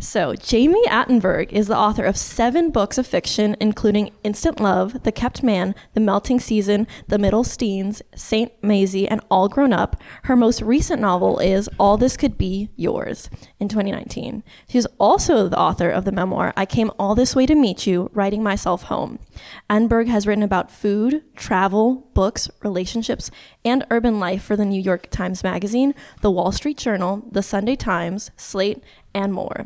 So, Jami Attenberg is the author of 7 books of fiction, including Instant Love, The Kept Man, The Melting Season, The Middlesteins, Saint Mazie, and All Grown Up. Her most recent novel is All This Could Be Yours in 2019. She's also the author of the memoir, I Came All This Way to Meet You, Writing Myself Home. Attenberg has written about food, travel, books, relationships, and urban life for the New York Times Magazine, The Wall Street Journal, The Sunday Times, Slate, and more.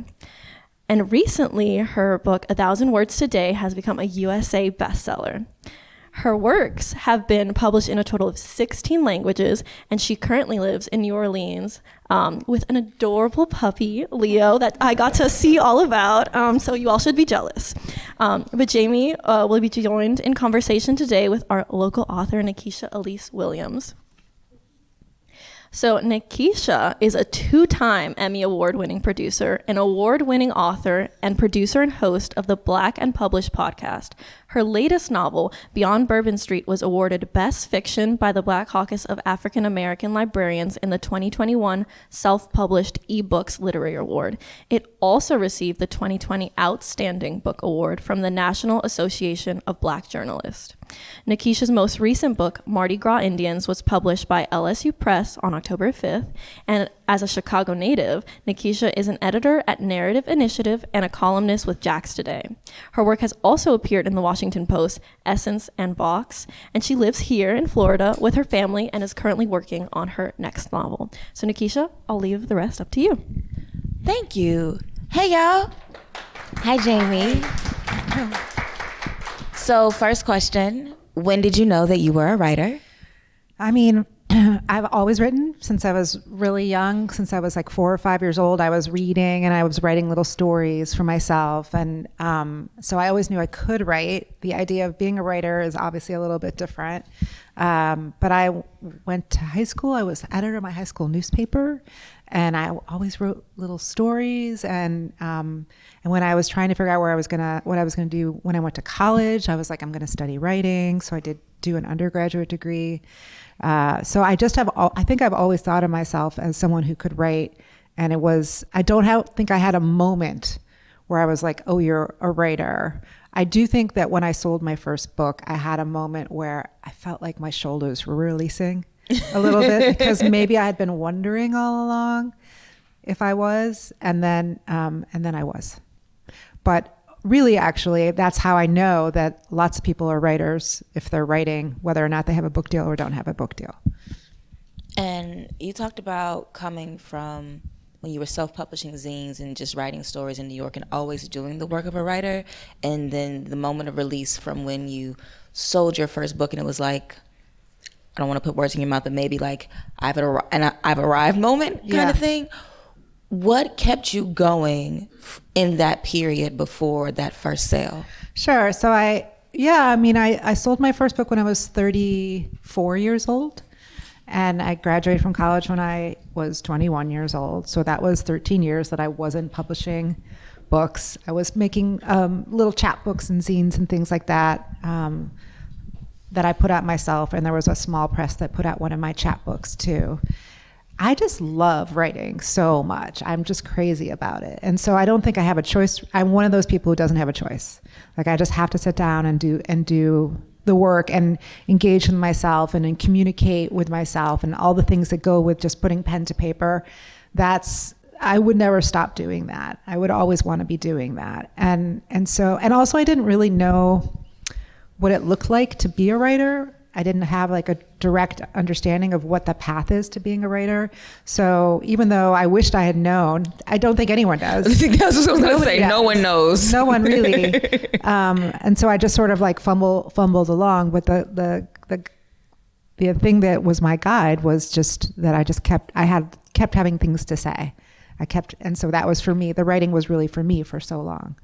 And recently, her book, 1,000 Words Today, has become a USA bestseller. Her works have been published in a total of 16 languages, and she currently lives in New Orleans with an adorable puppy, Leo, that I got to see all about, so you all should be jealous. But Jami will be joined in conversation today with our local author, Nikesha Elise Williams. So Nikesha is a 2-time Emmy Award-winning producer, an award-winning author, and producer and host of the Black and Published podcast. Her latest novel, Beyond Bourbon Street, was awarded Best Fiction by the Black Caucus of African American Librarians in the 2021 Self-Published eBooks Literary Award. It also received the 2020 Outstanding Book Award from the National Association of Black Journalists. Nikesha's most recent book, Mardi Gras Indians, was published by LSU Press on October 5th, and as a Chicago native, Nikesha is an editor at Narrative Initiative and a columnist with JAX Today. Her work has also appeared in the Washington Post, Essence, and Vox, and she lives here in Florida with her family and is currently working on her next novel. So Nikesha, I'll leave the rest up to you. Thank you. Hey, y'all. Hi, Jami. So first question, when did you know that you were a writer? I mean, I've always written since I was really young. Since I was like 4 or 5 years old, I was reading and I was writing little stories for myself. And so I always knew I could write. The idea of being a writer is obviously a little bit different. But I went to high school. I was editor of my high school newspaper. And I always wrote little stories. And when I was trying to figure out what I was gonna do when I went to college, I was like, I'm gonna study writing. So I did do an undergraduate degree. So I think I've always thought of myself as someone who could write. And I don't think I had a moment where I was like, oh, you're a writer. I do think that when I sold my first book, I had a moment where I felt like my shoulders were releasing a little bit because maybe I had been wondering all along if I was, and then I was. But really, actually, that's how I know that lots of people are writers if they're writing, whether or not they have a book deal or don't have a book deal. And you talked about coming from when you were self-publishing zines and just writing stories in New York and always doing the work of a writer, and then the moment of release from when you sold your first book and it was like, I don't want to put words in your mouth, but maybe like I've arrived moment kind of thing. What kept you going in that period before that first sale? Sure. So I sold my first book when I was 34 years old, and I graduated from college when I was 21 years old. So that was 13 years that I wasn't publishing books. I was making little chapbooks and zines and things like that that I put out myself, and there was a small press that put out one of my chapbooks too. I just love writing so much. I'm just crazy about it. And so I don't think I have a choice. I'm one of those people who doesn't have a choice. Like I just have to sit down and do the work and engage with myself and communicate with myself and all the things that go with just putting pen to paper. I would never stop doing that. I would always want to be doing that. And also I didn't really know what it looked like to be a writer. I didn't have like a direct understanding of what the path is to being a writer. So even though I wished I had known, I don't think anyone does. I think that's what I was going to say. Does. No one knows. No one really. And so I just sort of like fumbled along. But the thing that was my guide was just that I kept having things to say. And so that was for me. The writing was really for me for so long.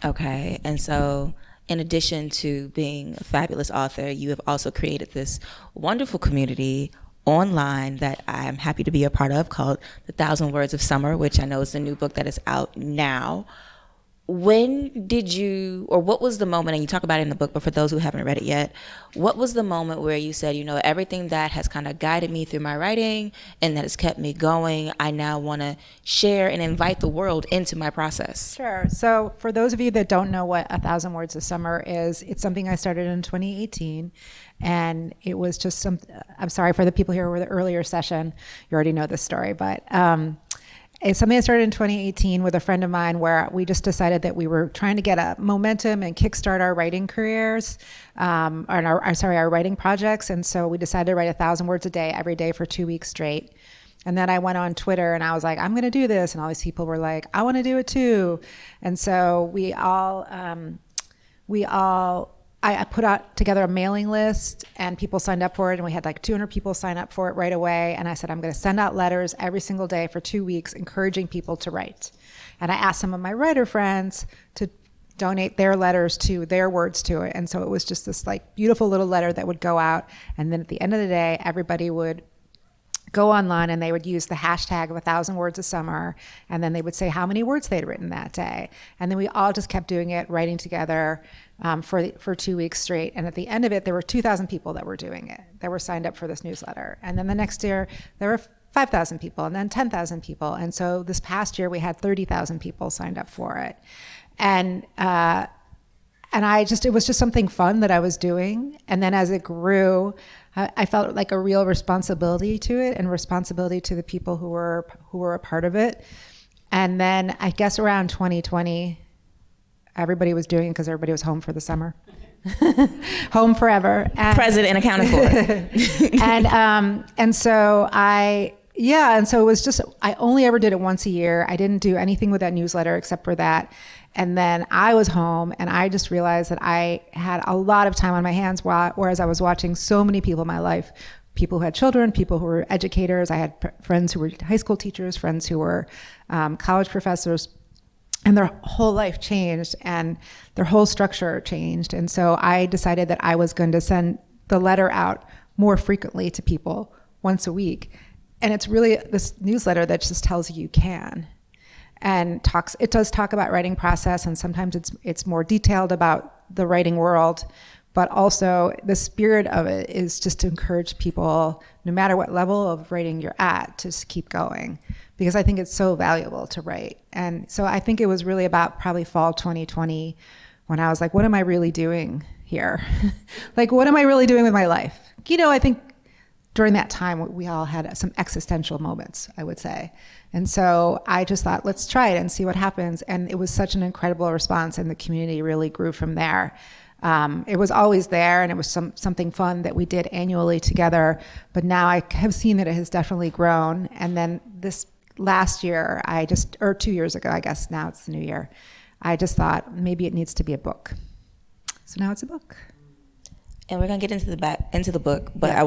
Okay. And so in addition to being a fabulous author, you have also created this wonderful community online that I'm happy to be a part of called The 1,000 Words of Summer, which I know is a new book that is out now. when did you, or what was the moment, and you talk about it in the book, but for those who haven't read it yet, what was the moment where you said, everything that has kind of guided me through my writing and that has kept me going, I now want to share and invite the world into my process? Sure. So for those of you that don't know what 1,000 Words a Summer is, it's something I started in 2018. And it was just I'm sorry for the people here with the earlier session, you already know this story, but it's something I started in 2018 with a friend of mine, where we just decided that we were trying to get a momentum and kickstart our writing careers, our writing projects. And so we decided to write 1,000 words a day, every day for 2 weeks straight. And then I went on Twitter and I was like, I'm going to do this. And all these people were like, I want to do it too. And so I put out together a mailing list and people signed up for it, and we had like 200 people sign up for it right away. And I said, I'm going to send out letters every single day for 2 weeks, encouraging people to write. And I asked some of my writer friends to donate their letters to their words to it. And so it was just this like beautiful little letter that would go out. And then at the end of the day, everybody would go online and they would use the hashtag of 1,000 Words a Summer, and then they would say how many words they'd written that day. And then we all just kept doing it, writing together for 2 weeks straight. And at the end of it, there were 2,000 people that were doing it, that were signed up for this newsletter. And then the next year, there were 5,000 people, and then 10,000 people. And so this past year, we had 30,000 people signed up for it. And it was just something fun that I was doing. And then as it grew, I felt like a real responsibility to it, and responsibility to the people who were a part of it. And then I guess around 2020, everybody was doing it because everybody was home for the summer. Home forever. Present and accounted for. and so it was just, I only ever did it once a year. I didn't do anything with that newsletter except for that. And then I was home and I just realized that I had a lot of time on my hands, whereas I was watching so many people in my life, people who had children, people who were educators. I had friends who were high school teachers, friends who were college professors, and their whole life changed and their whole structure changed. And so I decided that I was going to send the letter out more frequently to people, once a week. And it's really this newsletter that just tells you can. And it does talk about writing process, and sometimes it's more detailed about the writing world, but also the spirit of it is just to encourage people, no matter what level of writing you're at, to just keep going, because I think it's so valuable to write. And so I think it was really about probably fall 2020 when I was like, what am I really doing here? Like, what am I really doing with my life? I think during that time, we all had some existential moments, I would say. And so I just thought, let's try it and see what happens. And it was such an incredible response, and the community really grew from there. It was always there, and it was something fun that we did annually together. But now I have seen that it has definitely grown. And then this last year, or 2 years ago, I guess now it's the new year, I just thought maybe it needs to be a book. So now it's a book. And we're going to get into the book, but yeah.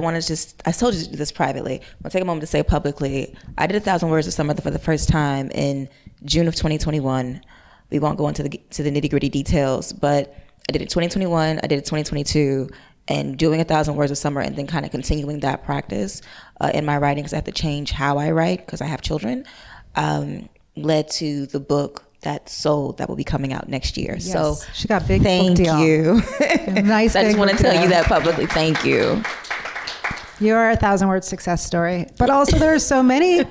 I told you to do this privately. I'm going to take a moment to say publicly, I did 1,000 Words a Summer for the first time in June of 2021. We won't go into the nitty gritty details, but I did it 2021, I did it 2022, and doing 1,000 Words a Summer and then kind of continuing that practice in my writing, because I have to change how I write because I have children, led to the book that sold, that will be coming out next year. Yes, so she got big thank book deal. You. Nice. So I just want to tell you that publicly. Thank you. You are a 1,000-word success story, but also there are so many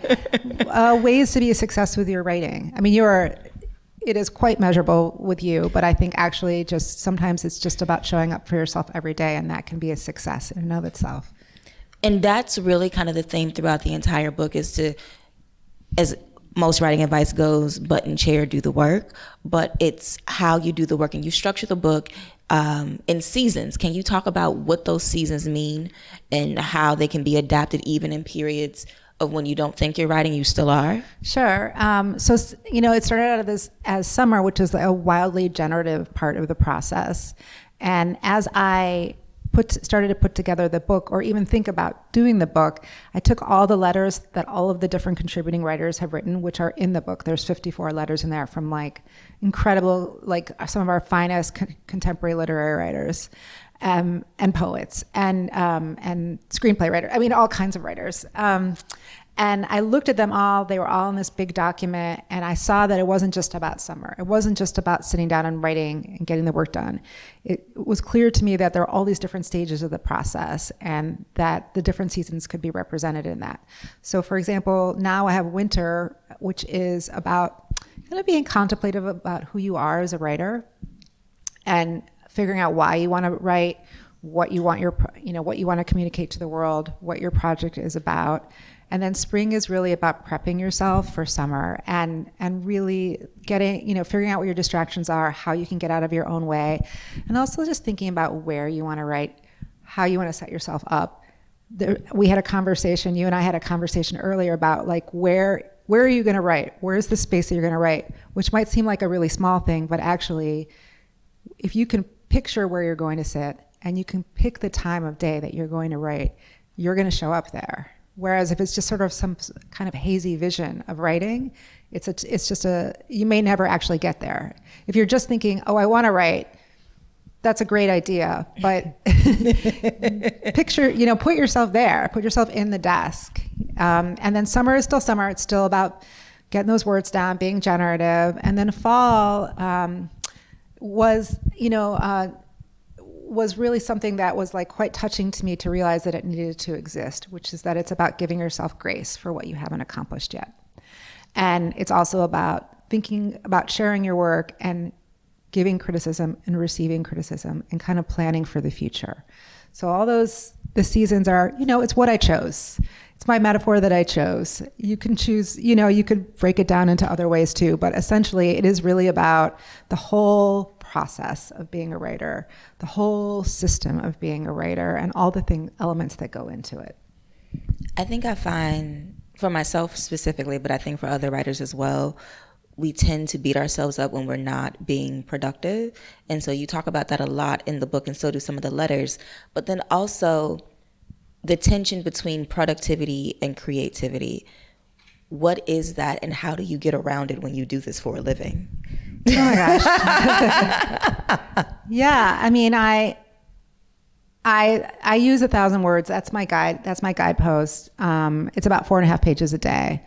ways to be a success with your writing. I mean, it is quite measurable with you, but I think actually just sometimes it's just about showing up for yourself every day, and that can be a success in and of itself. And that's really kind of the theme throughout the entire book, is to, as most writing advice goes, button, chair, do the work, but it's how you do the work. And you structure the book in seasons. Can you talk about what those seasons mean and how they can be adapted even in periods of when you don't think you're writing, you still are? Sure. So, it started out of this as summer, which is a wildly generative part of the process. And as I started to put together the book, or even think about doing the book, I took all the letters that all of the different contributing writers have written, which are in the book. There's 54 letters in there from incredible, some of our finest contemporary literary writers, and poets, and screenplay writers. I mean, all kinds of writers. And I looked at them all, they were all in this big document, and I saw that it wasn't just about summer. It wasn't just about sitting down and writing and getting the work done. It was clear to me that there are all these different stages of the process and that the different seasons could be represented in that. So for example, now I have winter, which is about kind of being contemplative about who you are as a writer and figuring out why you want to write, what you want what you want to communicate to the world, what your project is about. And then spring is really about prepping yourself for summer and really getting, figuring out what your distractions are, how you can get out of your own way, and also just thinking about where you want to write, how you want to set yourself up. We had a conversation, you and I had a conversation earlier about like where are you going to write? Where's the space that you're going to write? Which might seem like a really small thing, but actually, if you can picture where you're going to sit and you can pick the time of day that you're going to write, you're going to show up there. Whereas if it's just sort of some kind of hazy vision of writing, you may never actually get there. If you're just thinking, oh, I want to write, that's a great idea, but picture, put yourself there, put yourself in the desk. And then summer is still summer. It's still about getting those words down, being generative. And then fall was really something that was like quite touching to me to realize that it needed to exist, which is that it's about giving yourself grace for what you haven't accomplished yet. And it's also about thinking about sharing your work and giving criticism and receiving criticism and kind of planning for the future. So all the seasons are, it's what I chose. It's my metaphor that I chose. You can choose, you could break it down into other ways too, but essentially it is really about the whole process of being a writer, the whole system of being a writer, and all the elements that go into it. I think I find, for myself specifically, but I think for other writers as well, we tend to beat ourselves up when we're not being productive. And so you talk about that a lot in the book, and so do some of the letters. But then also the tension between productivity and creativity. What is that, and how do you get around it when you do this for a living? Oh my gosh. Yeah, I mean, I use 1,000 words. That's my guide. That's my guidepost. It's about 4.5 pages a day.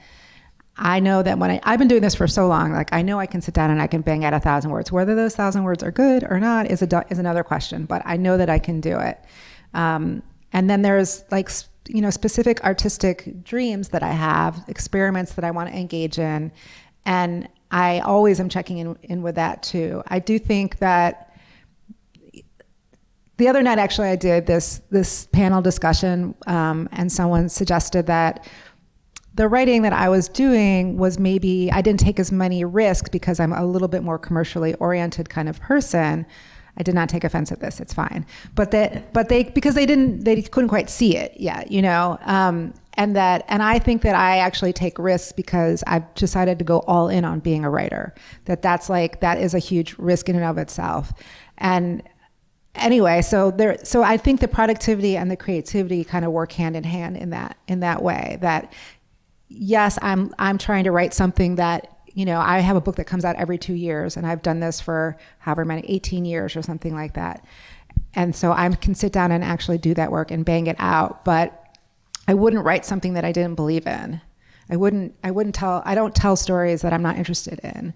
I know that when I've been doing this for so long, like I know I can sit down and I can bang out 1,000 words. Whether those 1,000 words are good or not is another question, but I know that I can do it. And then there's like, specific artistic dreams that I have, experiments that I want to engage in. And I always am checking in with that too. I do think that the other night, actually, I did this panel discussion, and someone suggested that the writing that I was doing was maybe I didn't take as many risks because I'm a little bit more commercially oriented kind of person. I did not take offense at this. It's fine. But they because they couldn't quite see it yet, and I think that I actually take risks because I've decided to go all in on being a writer. That is a huge risk in and of itself. And anyway, so I think the productivity and the creativity kind of work hand in hand in that way. That yes, I'm trying to write something that, I have a book that comes out every 2 years, and I've done this for however many, 18 years or something like that. And so I can sit down and actually do that work and bang it out. But I wouldn't write something that I didn't believe in. I don't tell stories that I'm not interested in.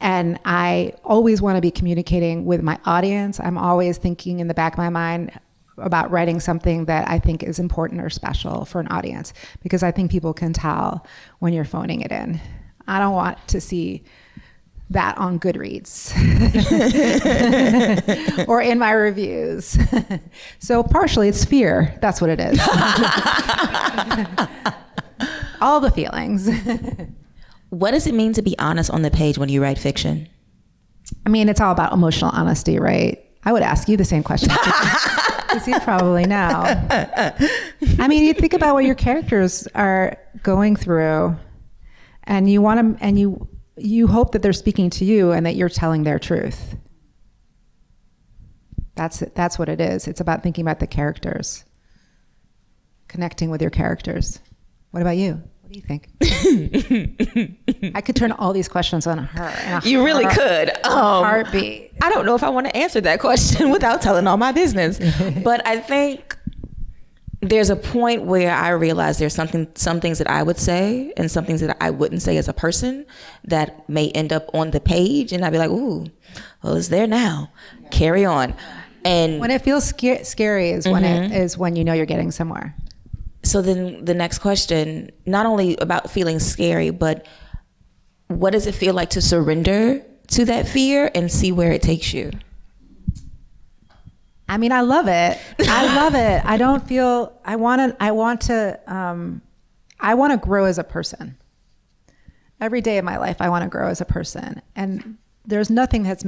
And I always want to be communicating with my audience. I'm always thinking in the back of my mind about writing something that I think is important or special for an audience, because I think people can tell when you're phoning it in. I don't want to see that on Goodreads or in my reviews. So partially it's fear. That's what it is. All the feelings. What does it mean to be honest on the page when you write fiction? I mean, it's all about emotional honesty, right? I would ask you the same question. Because you probably know. I mean, you think about what your characters are going through, and you want to, and you hope that they're speaking to you and that you're telling their truth. That's what it is. It's about thinking about the characters, connecting with your characters. What about you? What do you think? I could turn all these questions on her. You really could. Heartbeat. I don't know if I want to answer that question without telling all my business. But I think there's a point where I realize there's some things that I would say and some things that I wouldn't say as a person that may end up on the page, and I'd be like, ooh, well, it's there now. Carry on. And when it feels scary is when you know you're getting somewhere. So then the next question, not only about feeling scary, but what does it feel like to surrender to that fear and see where it takes you? I mean, I love it. I love it. I don't feel, I want to grow as a person. Every day of my life, I want to grow as a person. And there's nothing that's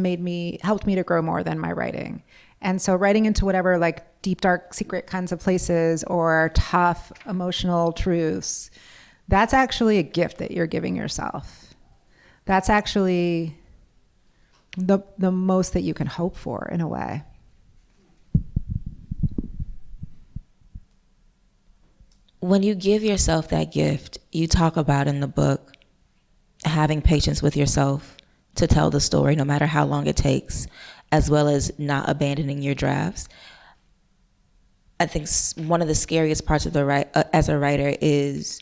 helped me to grow more than my writing. And so writing into whatever like deep, dark, secret kinds of places or tough, emotional truths, that's actually a gift that you're giving yourself. That's actually the most that you can hope for in a way. When you give yourself that gift, you talk about in the book having patience with yourself to tell the story no matter how long it takes, as well as not abandoning your drafts. I think one of the scariest parts of as a writer is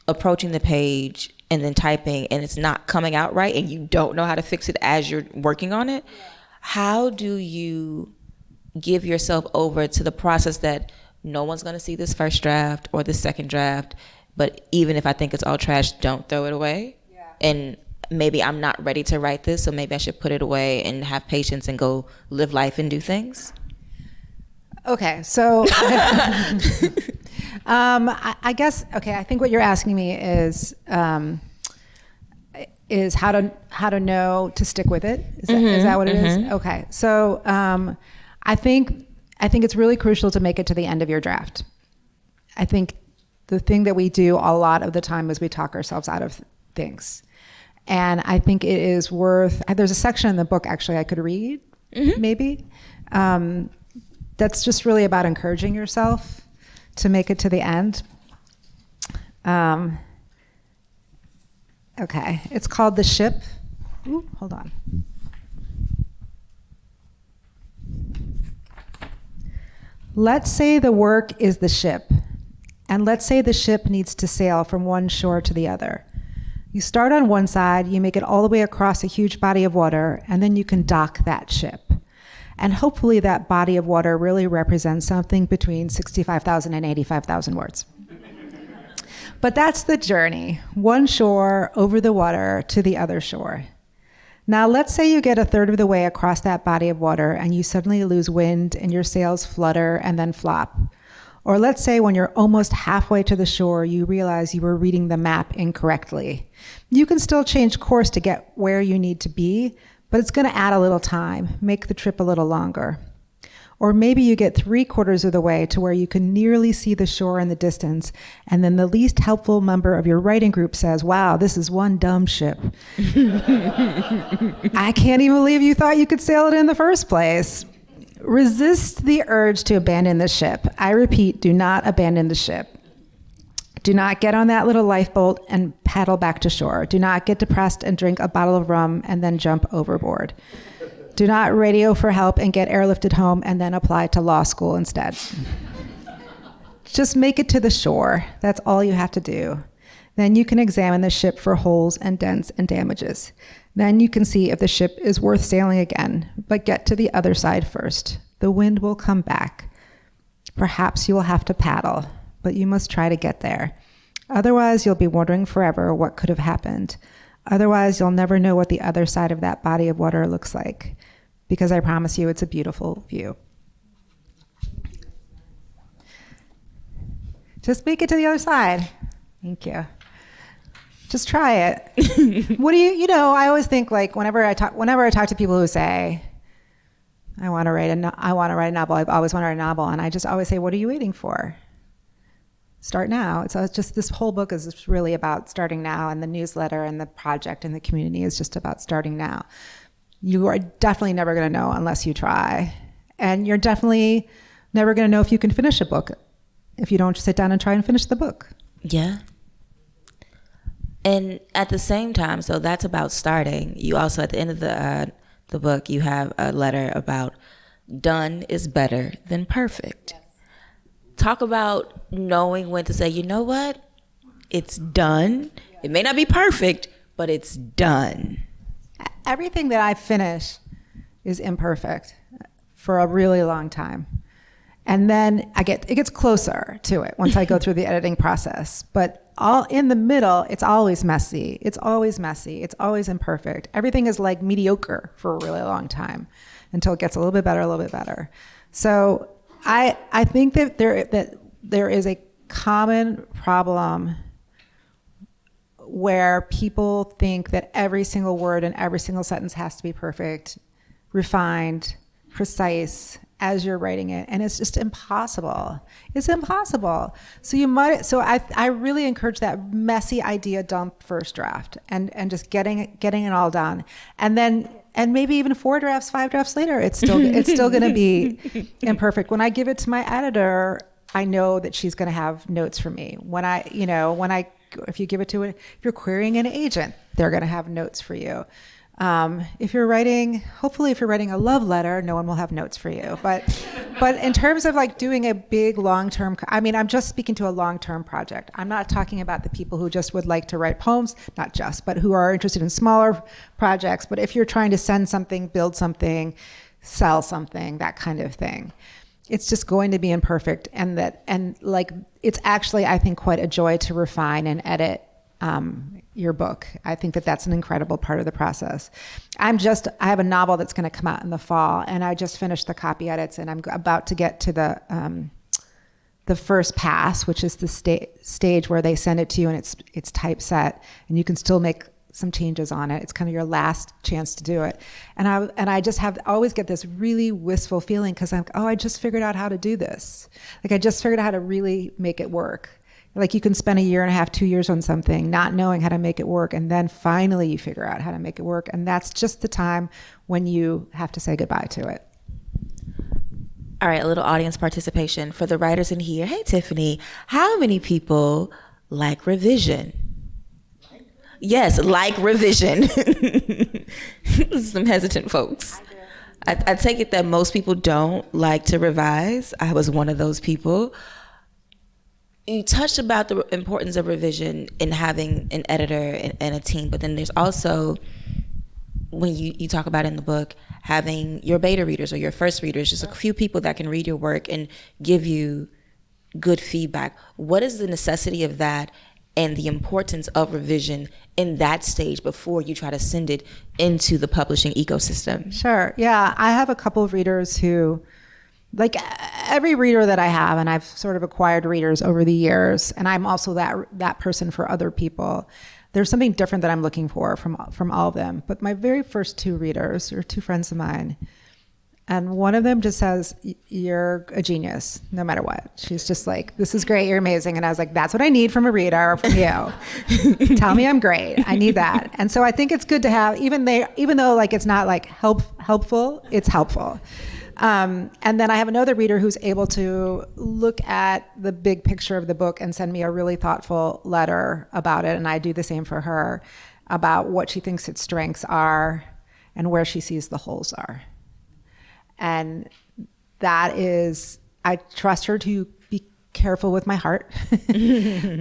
approaching the page and then typing and it's not coming out right and you don't know how to fix it as you're working on it. How do you give yourself over to the process that no one's going to see this first draft or the second draft, but even if I think it's all trash, don't throw it away? Yeah. And maybe I'm not ready to write this, so maybe I should put it away and have patience and go live life and do things? Okay, so I guess, okay, I think what you're asking me is how to know to stick with it. Is that what it is? Okay, so I think it's really crucial to make it to the end of your draft. I think the thing that we do a lot of the time is we talk ourselves out of things. And I think it is there's a section in the book actually I could read, maybe, that's just really about encouraging yourself to make it to the end. Okay, it's called The Ship. Ooh, hold on. Let's say the work is the ship, and let's say the ship needs to sail from one shore to the other. You start on one side, you make it all the way across a huge body of water, and then you can dock that ship. And hopefully that body of water really represents something between 65,000 and 85,000 words. But that's the journey, one shore over the water to the other shore. Now let's say you get a third of the way across that body of water and you suddenly lose wind and your sails flutter and then flop. Or let's say when you're almost halfway to the shore, you realize you were reading the map incorrectly. You can still change course to get where you need to be, but it's going to add a little time, make the trip a little longer. Or maybe you get 3/4 of the way to where you can nearly see the shore in the distance, and then the least helpful member of your writing group says, "Wow, this is one dumb ship." I can't even believe you thought you could sail it in the first place. Resist the urge to abandon the ship. I repeat, do not abandon the ship. Do not get on that little lifeboat and paddle back to shore. Do not get depressed and drink a bottle of rum and then jump overboard. Do not radio for help and get airlifted home and then apply to law school instead. Just make it to the shore. That's all you have to do. Then you can examine the ship for holes and dents and damages. Then you can see if the ship is worth sailing again, but get to the other side first. The wind will come back. Perhaps you will have to paddle, but you must try to get there. Otherwise, you'll be wondering forever what could have happened. Otherwise, you'll never know what the other side of that body of water looks like, because I promise you it's a beautiful view. Just make it to the other side. Thank you. Just try it. What do I always think, like, whenever I talk to people who say, I want to write a novel, I always want to write a novel, and I just always say, what are you waiting for? Start now. It's just, this whole book is just really about starting now, and the newsletter and the project and the community is just about starting now. You are definitely never going to know unless you try. And you're definitely never going to know if you can finish a book if you don't sit down and try and finish the book. Yeah. And at the same time, so that's about starting. You also, at the end of the book, you have a letter about done is better than perfect. Yes. talk about knowing when to say, you know what, it's done. It may not be perfect, but it's done. Everything that I finish is imperfect for a really long time. And then it gets closer to it once I go through the editing process. But all in the middle, it's always messy. It's always messy. It's always imperfect. Everything is like mediocre for a really long time until it gets a little bit better. So I think that there is a common problem where people think that every single word and every single sentence has to be perfect, refined, precise as you're writing it, and it's just impossible. It's impossible. So I really encourage that messy idea dump first draft and just getting it all done, and maybe even 4 drafts, 5 drafts later, it's still going to be imperfect. When I give it to my editor, I know that she's going to have notes for me. If you give it to it, if you're querying an agent, they're going to have notes for you. If you're writing a love letter, no one will have notes for you. But in terms of like doing a big long-term, I'm just speaking to a long-term project. I'm not talking about the people who just would like to write poems, but who are interested in smaller projects. But if you're trying to send something, build something, sell something, that kind of thing, it's just going to be imperfect. And it's actually, I think, quite a joy to refine and edit your book. I think that that's an incredible part of the process. I have a novel that's going to come out in the fall, and I just finished the copy edits, and I'm about to get to the first pass, which is the stage where they send it to you and it's typeset, and you can still make some changes on it. It's kind of your last chance to do it. And I just always get this really wistful feeling because I just figured out how to do this. Like I just figured out how to really make it work. Like you can spend 1.5 years, 2 years on something, not knowing how to make it work, and then finally you figure out how to make it work. And that's just the time when you have to say goodbye to it. All right, a little audience participation for the writers in here. Hey, Tiffany, how many people like revision? Yes, like revision. Some hesitant folks. I take it that most people don't like to revise. I was one of those people. You touched about the importance of revision in having an editor and a team, but then there's also, when you talk about in the book, having your beta readers or your first readers, just a few people that can read your work and give you good feedback. What is the necessity of that and the importance of revision in that stage before you try to send it into the publishing ecosystem? Sure. Yeah. I have a couple of readers who, like every reader that I have, and I've sort of acquired readers over the years, and I'm also that person for other people. There's something different that I'm looking for from all of them. But my very first 2 readers are 2 friends of mine, and one of them just says, "You're a genius, no matter what." She's just like, "This is great, you're amazing." And I was like, "That's what I need from a reader, from you. Tell me I'm great. I need that." And so I think it's good to have, even though like it's not like helpful, it's helpful. And then I have another reader who's able to look at the big picture of the book and send me a really thoughtful letter about it. And I do the same for her, about what she thinks its strengths are and where she sees the holes are. And that is, I trust her to be careful with my heart,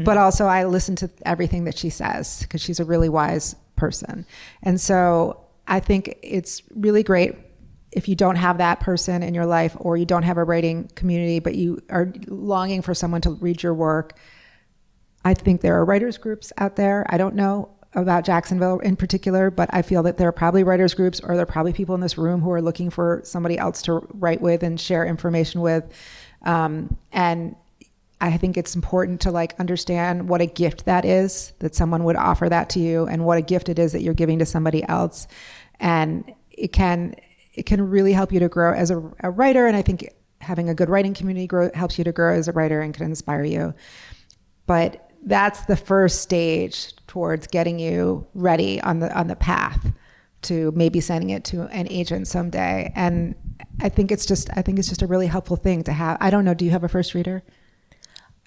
but also I listen to everything that she says because she's a really wise person. And so I think it's really great if you don't have that person in your life, or you don't have a writing community, but you are longing for someone to read your work. I think there are writers groups out there. I don't know about Jacksonville in particular, but I feel that there are probably writers groups, or there are probably people in this room who are looking for somebody else to write with and share information with. And I think it's important to like understand what a gift that is, that someone would offer that to you, and what a gift it is that you're giving to somebody else. And it can really help you to grow as a writer. And I think having a good writing community helps you to grow as a writer and can inspire you. But that's the first stage towards getting you ready on the path to maybe sending it to an agent someday. And I think it's just a really helpful thing to have. I don't know, do you have a first reader?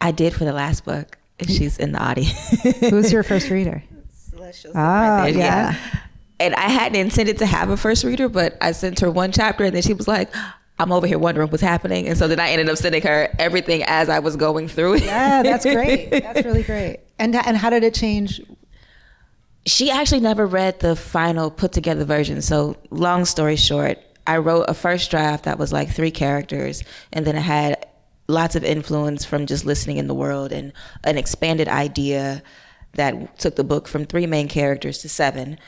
I did for the last book. She's in the audience. Who's your first reader? Celestial. Right there. Yeah. And I hadn't intended to have a first reader, but I sent her one chapter, and then she was like, I'm over here wondering what's happening. And so then I ended up sending her everything as I was going through it. Yeah, that's great. That's really great. And how did it change? She actually never read the final put together version. So long story short, I wrote a first draft that was like 3 characters, and then it had lots of influence from just listening in the world and an expanded idea that took the book from 3 main characters to 7,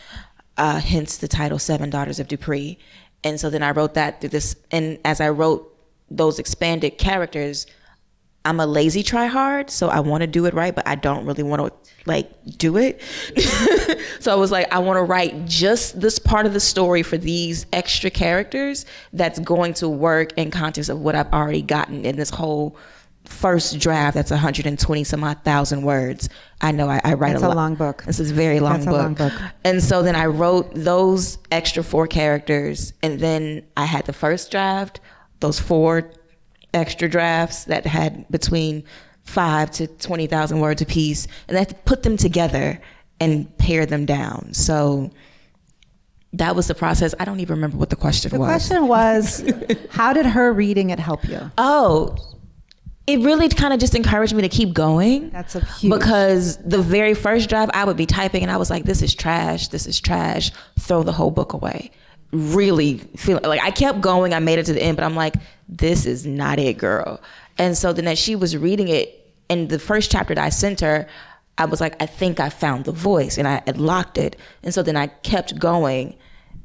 hence the title Seven Daughters of Dupree. And so then I wrote that through this, and as I wrote those expanded characters, I'm a lazy tryhard, so I want to do it right, but I don't really want to like do it. So I was like, I want to write just this part of the story for these extra characters that's going to work in context of what I've already gotten in this whole first draft. That's 120 some odd thousand words. I know I write That's a lot. a long book. This is a very long That's book. a long book. And so then I wrote those extra 4 characters, and then I had the first draft, those 4 extra drafts that had between 5 to 20,000 words apiece, and I had to put them together and pare them down. So that was the process. I don't even remember what the question was. The question was, how did her reading it help you? Oh, it really kind of just encouraged me to keep going. That's a huge. Because the very first draft, I would be typing and I was like, this is trash, throw the whole book away. Really feeling like I kept going, I made it to the end, but I'm like, this is not it, girl. And so then as she was reading it, in the first chapter that I sent her, I was like, I think I found the voice, and I had locked it. And so then I kept going,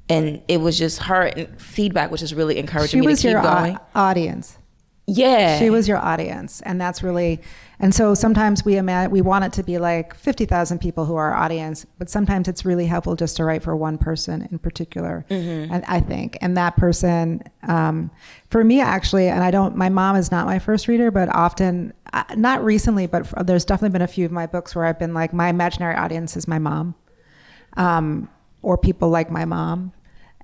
and it was just her feedback, which is really encouraging me to keep going. Audience. Yeah. She was your audience, and that's really, and so sometimes we want it to be like 50,000 people who are our audience, but sometimes it's really helpful just to write for one person in particular. And I think, and that person, for me actually, and my mom is not my first reader, but often, not recently, but there's definitely been a few of my books where I've been like, my imaginary audience is my mom, or people like my mom.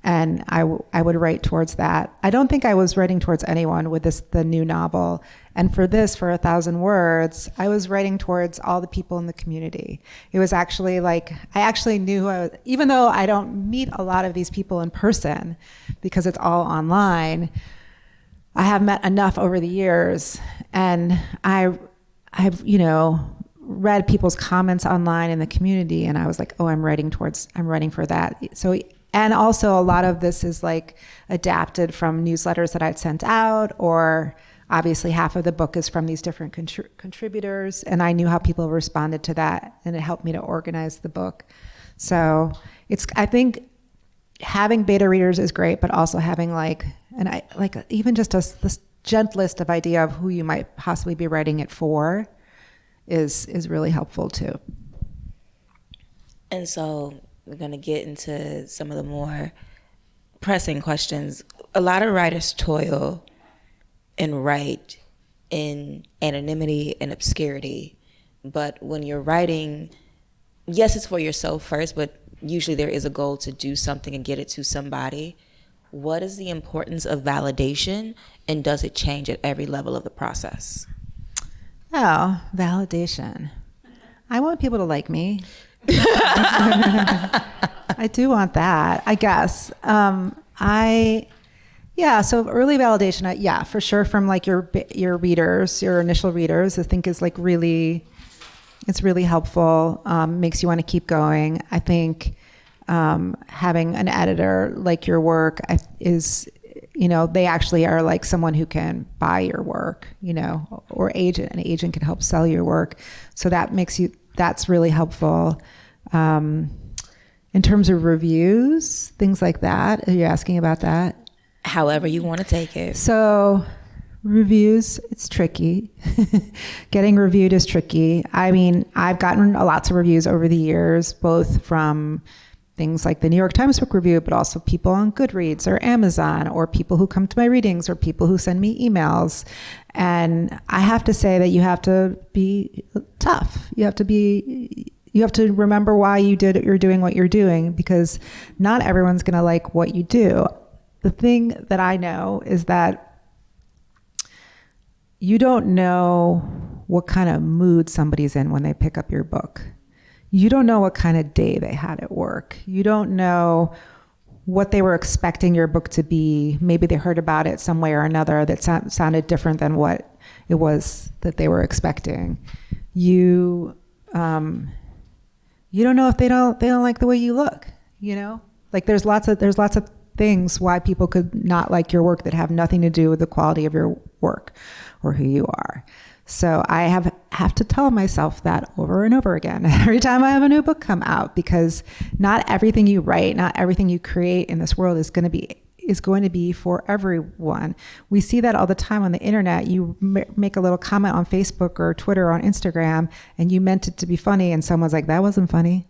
And I would write towards that. I don't think I was writing towards anyone with the new novel. And for 1,000 words, I was writing towards all the people in the community. It was actually like, I actually knew, even though I don't meet a lot of these people in person because it's all online, I have met enough over the years. And I've, read people's comments online in the community, and I was like, oh, I'm writing for that. So, and also a lot of this is like adapted from newsletters that I'd sent out, or obviously half of the book is from these different contributors, and I knew how people responded to that, and it helped me to organize the book. So I think having beta readers is great, but also having even just the gentlest of idea of who you might possibly be writing it for is really helpful too. And so we're going to get into some of the more pressing questions. A lot of writers toil and write in anonymity and obscurity. But when you're writing, yes, it's for yourself first, but usually there is a goal to do something and get it to somebody. What is the importance of validation, and does it change at every level of the process? Oh, validation. I want people to like me. I do want that, I guess. So early validation, for sure, from like your readers, your initial readers, I think is like it's really helpful, makes you want to keep going. I think having an editor like your work is, they actually are like someone who can buy your work, or an agent can help sell your work. So that's really helpful. In terms of reviews, things like that. Are you asking about that? However you want to take it. So reviews, it's tricky. Getting reviewed is tricky. I mean, I've gotten lots of reviews over the years, both from things like the New York Times Book Review, but also people on Goodreads or Amazon, or people who come to my readings, or people who send me emails. And I have to say that you have to be tough. You have to remember why you're doing what you're doing, because not everyone's going to like what you do. The thing that I know is that you don't know what kind of mood somebody's in when they pick up your book. You don't know what kind of day they had at work. You don't know what they were expecting your book to be. Maybe they heard about it some way or another that sounded different than what it was that they were expecting. You don't know if they don't like the way you look, you know? Like there's lots of things why people could not like your work that have nothing to do with the quality of your work or who you are. So I have to tell myself that over and over again every time I have a new book come out, because not everything you write, not everything you create in this world is going to be for everyone. We see that all the time on the internet. You make a little comment on Facebook or Twitter or on Instagram, and you meant it to be funny, and someone's like, that wasn't funny.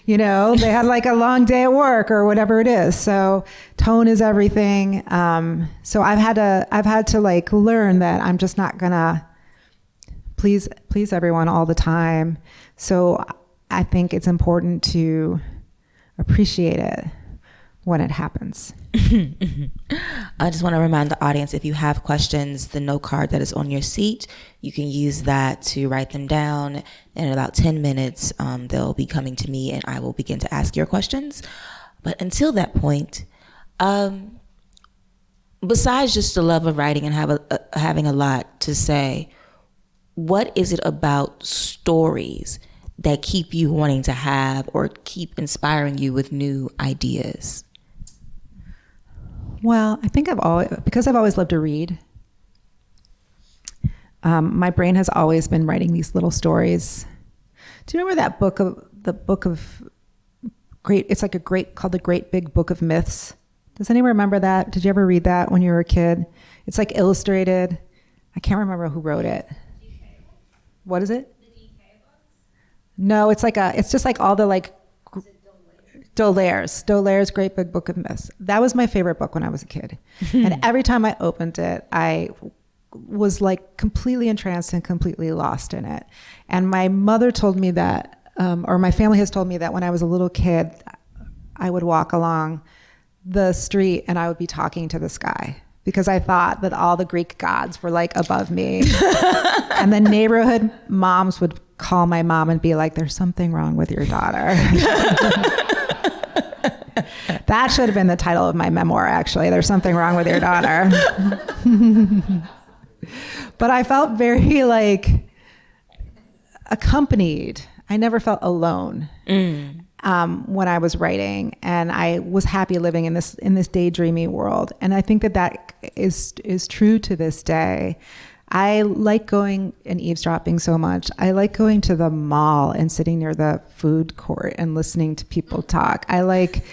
You know, they had like a long day at work or whatever it is. So tone is everything. So I've had to like learn that I'm just not gonna please everyone all the time. So I think it's important to appreciate it when it happens. I just want to remind the audience, if you have questions, the note card that is on your seat, you can use that to write them down. And in about 10 minutes, they'll be coming to me and I will begin to ask your questions. But until that point, besides just the love of writing and having a lot to say, what is it about stories that keep you wanting to have or keep inspiring you with new ideas? Well, I think because I've always loved to read, my brain has always been writing these little stories. Do you remember that book called The Great Big Book of Myths? Does anyone remember that? Did you ever read that when you were a kid? It's like illustrated. I can't remember who wrote it. What is it? The DK books? No, it's just like all the like D'Aulaire's Great Big Book of Myths. That was my favorite book when I was a kid. And every time I opened it, I was like completely entranced and completely lost in it. And my mother told me that, or my family has told me that when I was a little kid, I would walk along the street and I would be talking to the sky, because I thought that all the Greek gods were like above me. And the neighborhood moms would call my mom and be like, there's something wrong with your daughter. That should have been the title of my memoir, actually. There's something wrong with your daughter. But I felt very like accompanied. I never felt alone when I was writing, and I was happy living in this daydreamy world. And I think that is true to this day. I like going and eavesdropping so much. I like going to the mall and sitting near the food court and listening to people talk. I like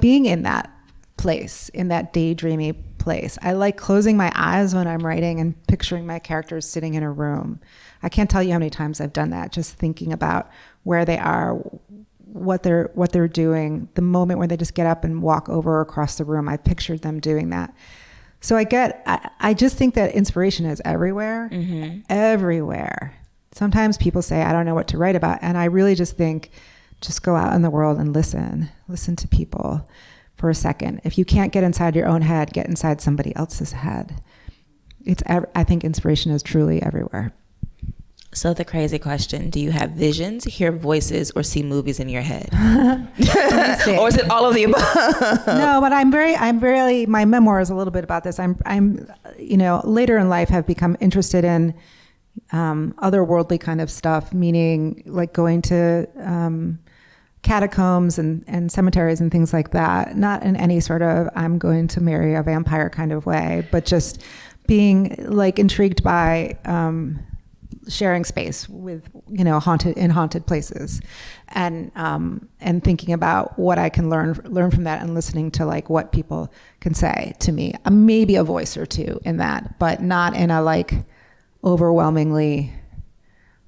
being in that place, in that daydreamy place. I like closing my eyes when I'm writing and picturing my characters sitting in a room. I can't tell you how many times I've done that, just thinking about where they are, what they're doing. The moment when they just get up and walk over across the room, I pictured them doing that. So I just think that inspiration is everywhere, everywhere. Sometimes people say, I don't know what to write about. And I really just think, just go out in the world and listen to people for a second. If you can't get inside your own head, get inside somebody else's head. I think inspiration is truly everywhere. So the crazy question, do you have visions, hear voices, or see movies in your head? Or is it all of the above? No, but I'm very, my memoir is a little bit about this. I'm later in life have become interested in otherworldly kind of stuff, meaning like going to catacombs and cemeteries and things like that. Not in any sort of I'm going to marry a vampire kind of way, but just being like intrigued by sharing space with haunted places, and thinking about what I can learn from that, and listening to like what people can say to me. Maybe a voice or two in that, but not in a like overwhelmingly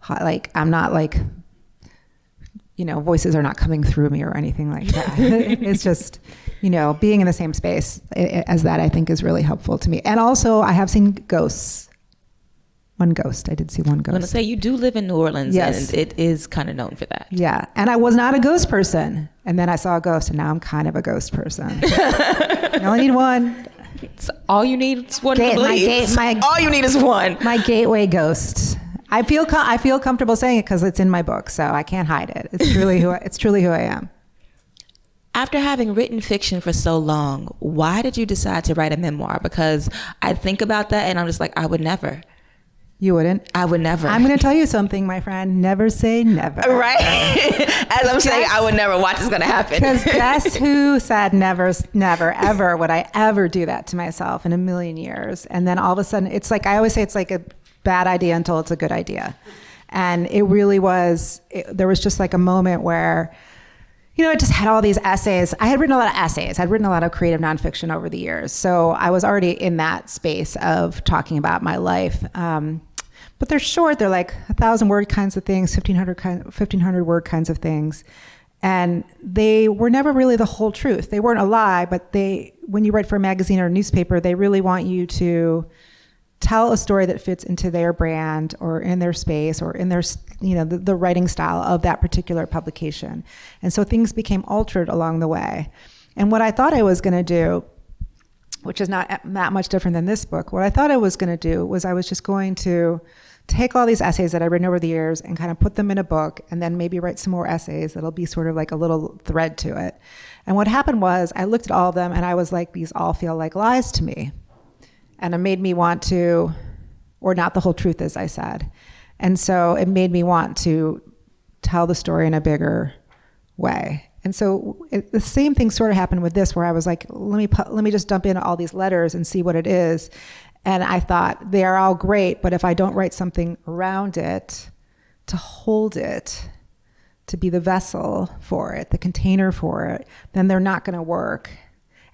like I'm not like voices are not coming through me or anything like that. It's just being in the same space as that, I think, is really helpful to me. And also I have seen ghosts. One ghost. I did see one ghost. I'm going to say you do live in New Orleans, yes. And it is kind of known for that. Yeah. And I was not a ghost person. And then I saw a ghost, and now I'm kind of a ghost person. You only need one. So all you need is one to believe. All you need is one. My gateway ghost. I feel comfortable saying it because it's in my book, so I can't hide it. It's truly who I am. After having written fiction for so long, why did you decide to write a memoir? Because I think about that and I'm just like, I would never. You wouldn't? I would never. I'm going to tell you something, my friend. Never say never. Right? As I'm saying, I would never. Watch is going to happen. Because guess who said never, ever would I ever do that to myself in a million years? And then all of a sudden, it's like, I always say it's like a bad idea until it's a good idea. And it really was, there was just like a moment where, you know, I just had all these essays. I had written a lot of essays. I'd written a lot of creative nonfiction over the years. So I was already in that space of talking about my life. But they're short. They're like 1,000 word kinds of things, 1,500 word kinds of things. And they were never really the whole truth. They weren't a lie, but when you write for a magazine or a newspaper, they really want you to tell a story that fits into their brand or in their space or in their, you know, the writing style of that particular publication. And so things became altered along the way. And what I thought I was going to do, which is not that much different than this book, what I thought I was going to do was I was just going to take all these essays that I've written over the years and kind of put them in a book and then maybe write some more essays that'll be sort of like a little thread to it. And what happened was I looked at all of them and I was like, these all feel like lies to me. And it made me want to, or not the whole truth, as I said. And so it made me want to tell the story in a bigger way. And so the same thing sort of happened with this, where I was like, let me just dump in all these letters and see what it is. And I thought, they are all great, but if I don't write something around it, to hold it, to be the vessel for it, the container for it, then they're not going to work.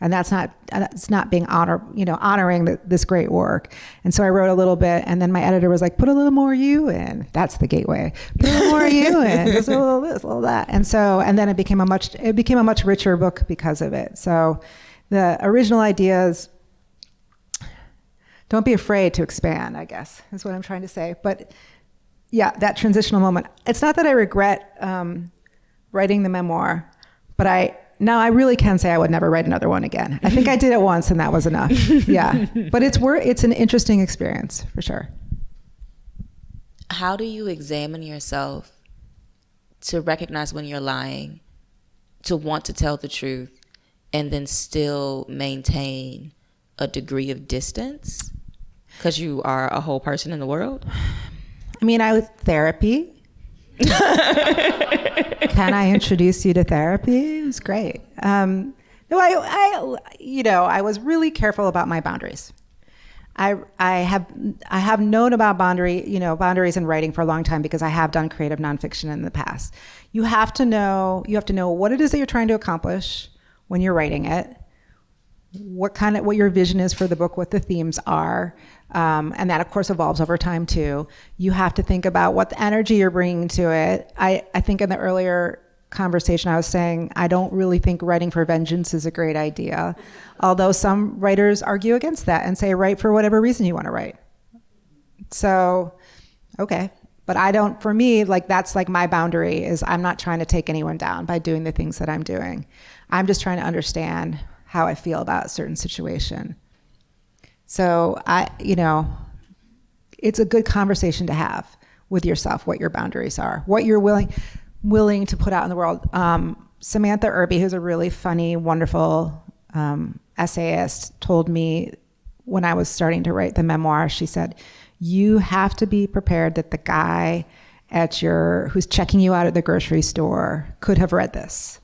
And that's not being honoring this great work. And so I wrote a little bit, and then my editor was like, put a little more you in. That's the gateway. Put a little more you in. Just a little this, a little that. And then it became a much richer book because of it. So the original ideas, don't be afraid to expand, I guess, is what I'm trying to say. But yeah, that transitional moment. It's not that I regret writing the memoir, but now I really can say I would never write another one again. I think I did it once and that was enough. Yeah. But it's an interesting experience for sure. How do you examine yourself to recognize when you're lying, to want to tell the truth, and then still maintain a degree of distance? Because you are a whole person in the world? I mean, I was therapy. Can I introduce you to therapy? It was great. No, I was really careful about my boundaries. I have known about boundaries in writing for a long time because I have done creative nonfiction in the past. You have to know what it is that you're trying to accomplish when you're writing it, what your vision is for the book, what the themes are. And that, of course, evolves over time, too. You have to think about what the energy you're bringing to it. I think in the earlier conversation I was saying, I don't really think writing for vengeance is a great idea, although some writers argue against that and say write for whatever reason you want to write. So, okay. But for me, like that's like my boundary is I'm not trying to take anyone down by doing the things that I'm doing. I'm just trying to understand how I feel about a certain situation. So it's a good conversation to have with yourself, what your boundaries are, what you're willing to put out in the world. Samantha Irby, who's a really funny, wonderful essayist, told me when I was starting to write the memoir, she said, you have to be prepared that the guy who's checking you out at the grocery store could have read this.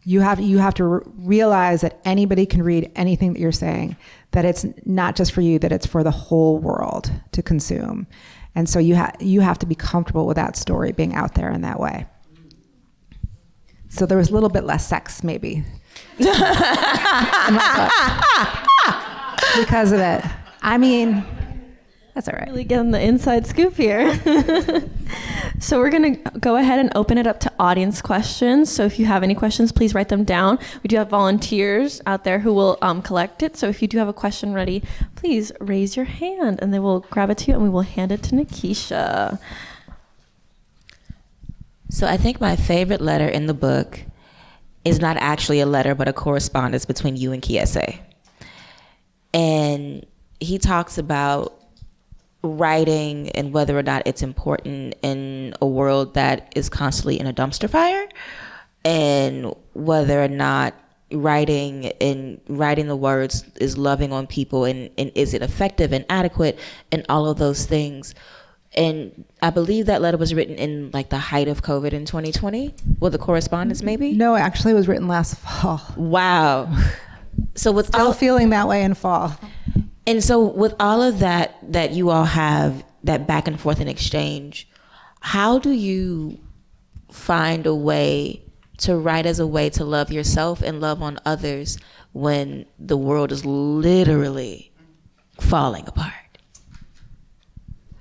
You have to realize that anybody can read anything that you're saying, that it's not just for you, that it's for the whole world to consume. And so you have to be comfortable with that story being out there in that way. So there was a little bit less sex, maybe. Because of it. I mean, that's all right. Really getting the inside scoop here. So we're going to go ahead and open it up to audience questions. So if you have any questions, please write them down. We do have volunteers out there who will collect it. So if you do have a question ready, please raise your hand and they will grab it to you and we will hand it to Nikesha. So I think my favorite letter in the book is not actually a letter, but a correspondence between you and Kiese. And he talks about writing and whether or not it's important in a world that is constantly in a dumpster fire, and whether or not writing and writing the words is loving on people, and is it effective and adequate and all of those things. And I believe that letter was written in like the height of COVID in 2020. Well, the correspondence maybe? No, actually it was written last fall. Wow. So with Still feeling that way in fall. And so with all of that you all have, that back and forth in exchange, how do you find a way to write as a way to love yourself and love on others when the world is literally falling apart?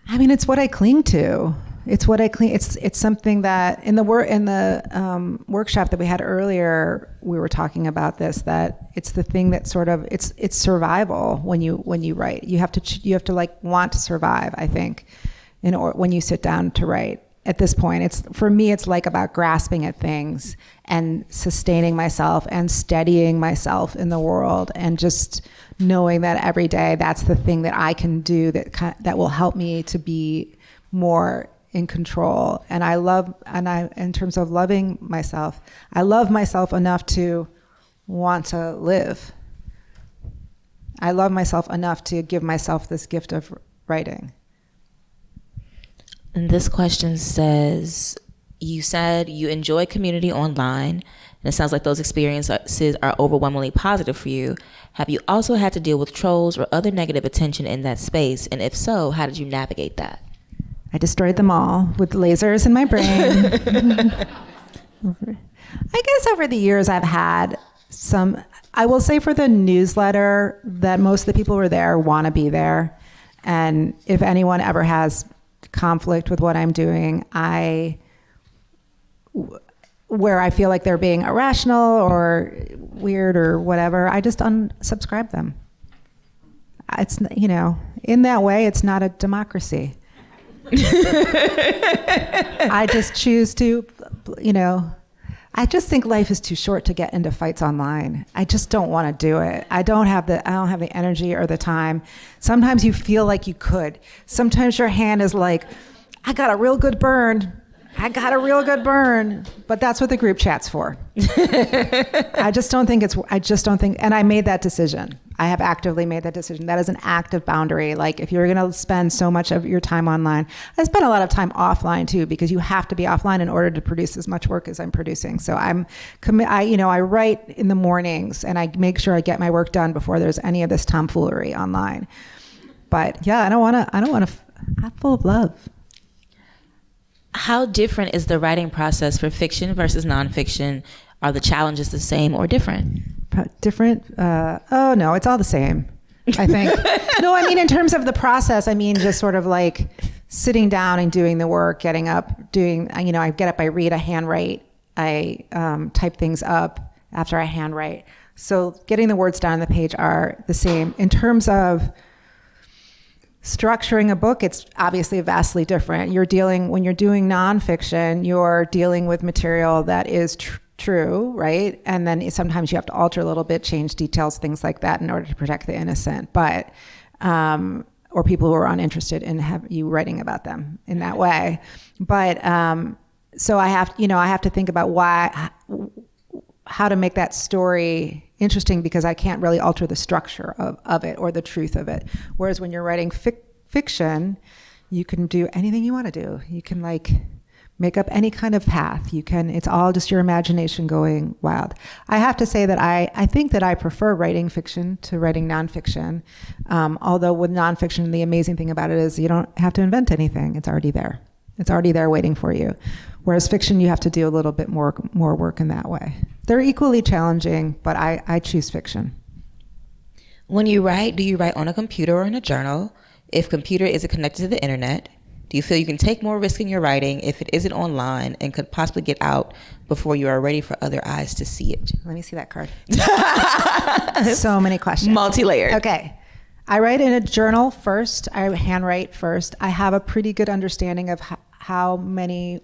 I mean, it's what I cling to. It's something that in the workshop that we had earlier, we were talking about this, that it's the thing that sort of it's survival when you write. You have to like want to survive, I think, when you sit down to write. At this point, for me, it's like about grasping at things and sustaining myself and steadying myself in the world, and just knowing that every day that's the thing that I can do that will help me to be more in control. And in terms of loving myself, I love myself enough to want to live. I love myself enough to give myself this gift of writing. And this question says, you said you enjoy community online, and it sounds like those experiences are overwhelmingly positive for you. Have you also had to deal with trolls or other negative attention in that space? And if so, how did you navigate that? I destroyed them all with lasers in my brain. I guess over the years I've had some, I will say for the newsletter, that most of the people who are there want to be there. And if anyone ever has conflict with what I'm doing, where I feel like they're being irrational or weird or whatever, I just unsubscribe them. It's, in that way, it's not a democracy. I just choose to, I just think life is too short to get into fights online. I just don't want to do it. I don't have the energy or the time. Sometimes you feel like you could. Sometimes your hand is like, I got a real good burn. But that's what the group chat's for. I just don't think, and I made that decision. I have actively made that decision. That is an active boundary. Like, if you're going to spend so much of your time online, I spend a lot of time offline too, because you have to be offline in order to produce as much work as I'm producing. So I write in the mornings, and I make sure I get my work done before there's any of this tomfoolery online. But yeah, I don't want to, I'm full of love. How different is the writing process for fiction versus nonfiction? Are the challenges the same or different? Different? Oh no, it's all the same, I think. No, I mean, in terms of the process, I mean, just sort of like sitting down and doing the work, getting up, I get up, I read, I handwrite, I type things up after I handwrite. So getting the words down on the page are the same. In terms of structuring a book, it's obviously vastly different. When you're doing nonfiction, you're dealing with material that is true, right? And then sometimes you have to alter a little bit, change details, things like that in order to protect the innocent, or people who are uninterested in you writing about them in that way. But so I have to think about how to make that story interesting, because I can't really alter the structure of it or the truth of it. Whereas when you're writing fiction, you can do anything you want to do. You can make up any kind of path. It's all just your imagination going wild. I have to say that I think that I prefer writing fiction to writing nonfiction. Although with nonfiction, the amazing thing about it is you don't have to invent anything. It's already there. It's already there waiting for you. Whereas fiction, you have to do a little bit more work in that way. They're equally challenging, but I choose fiction. When you write, do you write on a computer or in a journal? If computer isn't connected to the internet, do you feel you can take more risk in your writing if it isn't online and could possibly get out before you are ready for other eyes to see it? Let me see that card. So many questions. Multi-layered. Okay. I write in a journal first. I handwrite first. I have a pretty good understanding of how many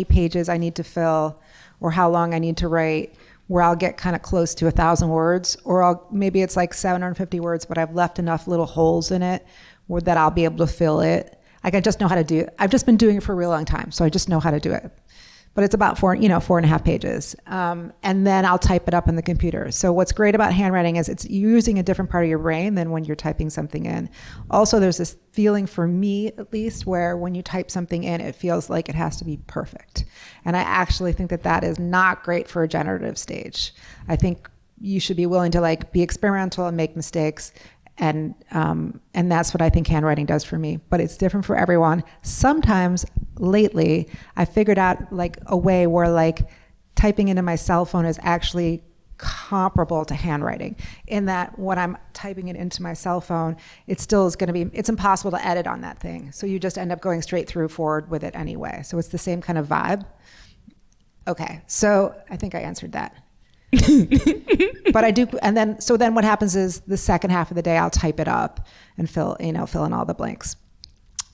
pages I need to fill, or how long I need to write, where I'll get kind of close to 1,000 words, or maybe it's like 750 words, but I've left enough little holes in it that I'll be able to fill it. I just know how to do it. I've just been doing it for a real long time, so I just know how to do it. but it's about 4.5 pages. And then I'll type it up in the computer. So what's great about handwriting is it's using a different part of your brain than when you're typing something in. Also, there's this feeling, for me at least, where when you type something in, it feels like it has to be perfect. And I actually think that is not great for a generative stage. I think you should be willing to like be experimental and make mistakes. And that's what I think handwriting does for me, but it's different for everyone. Sometimes lately I figured out like a way where like typing into my cell phone is actually comparable to handwriting, in that when I'm typing it into my cell phone, it still is going to be, it's impossible to edit on that thing. So you just end up going straight through forward with it anyway. So it's the same kind of vibe. Okay. So I think I answered that. But I do, and then what happens is the second half of the day I'll type it up and fill in all the blanks